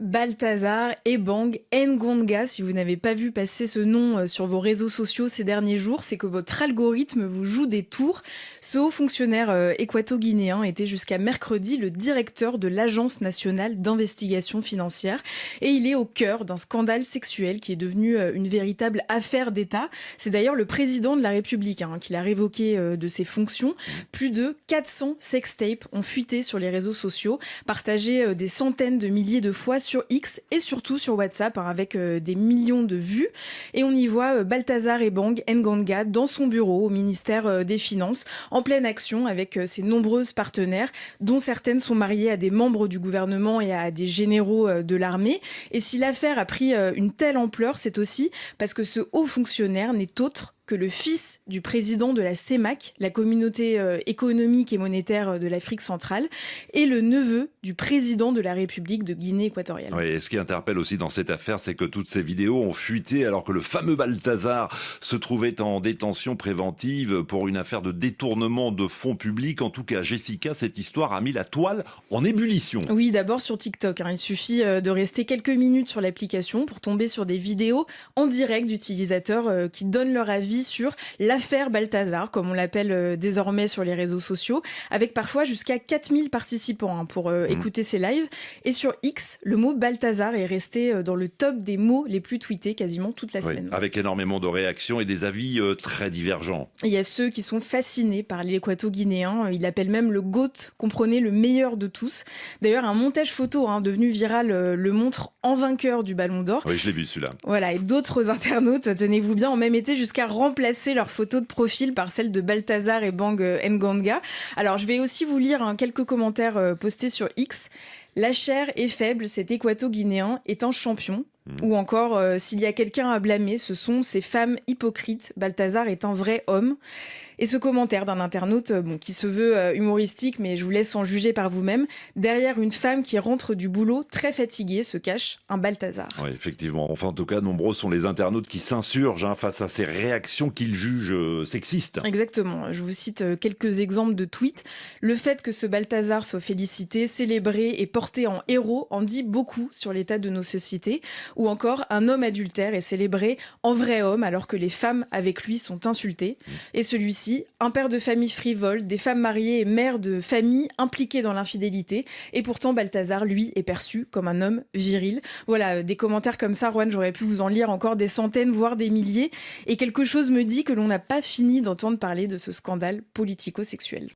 Balthazar Ebang Ngonga, si vous n'avez pas vu passer ce nom sur vos réseaux sociaux ces derniers jours, c'est que votre algorithme vous joue des tours. Ce haut fonctionnaire équato-guinéen était jusqu'à mercredi le directeur de l'Agence nationale d'investigation financière et il est au cœur d'un scandale sexuel qui est devenu une véritable affaire d'État. C'est d'ailleurs le président de la République qui l'a révoqué de ses fonctions. Plus de 400 sextapes ont fuité sur les réseaux sociaux, partagés des centaines de milliers de fois sur X et surtout sur WhatsApp avec des millions de vues. Et on y voit Balthazar Ebang Ngonga dans son bureau au ministère des Finances, en pleine action avec ses nombreuses partenaires, dont certaines sont mariées à des membres du gouvernement et à des généraux de l'armée. Et si l'affaire a pris une telle ampleur, c'est aussi parce que ce haut fonctionnaire n'est autre que le fils du président de la CEMAC, la communauté économique et monétaire de l'Afrique centrale, et le neveu du président de la République de Guinée équatoriale. Oui, et ce qui interpelle aussi dans cette affaire, c'est que toutes ces vidéos ont fuité alors que le fameux Balthazar se trouvait en détention préventive pour une affaire de détournement de fonds publics. En tout cas, Jessica, cette histoire a mis la toile en ébullition. Oui, d'abord sur TikTok. Il suffit de rester quelques minutes sur l'application pour tomber sur des vidéos en direct d'utilisateurs qui donnent leur avis sur l'affaire Balthazar, comme on l'appelle désormais sur les réseaux sociaux, avec parfois jusqu'à 4000 participants pour écouter ces lives. Et sur X, le mot Balthazar est resté dans le top des mots les plus tweetés quasiment toute la semaine. Avec énormément de réactions et des avis très divergents. Il y a ceux qui sont fascinés par l'équato-guinéen. Il appelle même le GOAT, comprenez, le meilleur de tous. D'ailleurs, un montage photo devenu viral le montre en vainqueur du Ballon d'Or. Oui, je l'ai vu celui-là. Voilà, et d'autres internautes, tenez-vous bien, ont même été jusqu'à remplacer leur photo de profil par celle de Balthazar Ebang Ngonga. Alors, je vais aussi vous lire quelques commentaires postés sur X. La chair est faible, cet équato-guinéen est un champion. Ou encore, s'il y a quelqu'un à blâmer, ce sont ces femmes hypocrites. Balthazar est un vrai homme. Et ce commentaire d'un internaute qui se veut humoristique, mais je vous laisse en juger par vous-même. Derrière une femme qui rentre du boulot très fatiguée se cache un Balthazar. Oui, effectivement. Enfin, en tout cas, nombreux sont les internautes qui s'insurgent face à ces réactions qu'ils jugent sexistes. Exactement. Je vous cite quelques exemples de tweets. Le fait que ce Balthazar soit félicité, célébré et porté en héros en dit beaucoup sur l'état de nos sociétés. Ou encore, un homme adultère est célébré en vrai homme alors que les femmes avec lui sont insultées. Et celui-ci, un père de famille frivole, des femmes mariées et mères de famille impliquées dans l'infidélité. Et pourtant, Balthazar, lui, est perçu comme un homme viril. Voilà, des commentaires comme ça, Juan, j'aurais pu vous en lire encore des centaines, voire des milliers. Et quelque chose me dit que l'on n'a pas fini d'entendre parler de ce scandale politico-sexuel.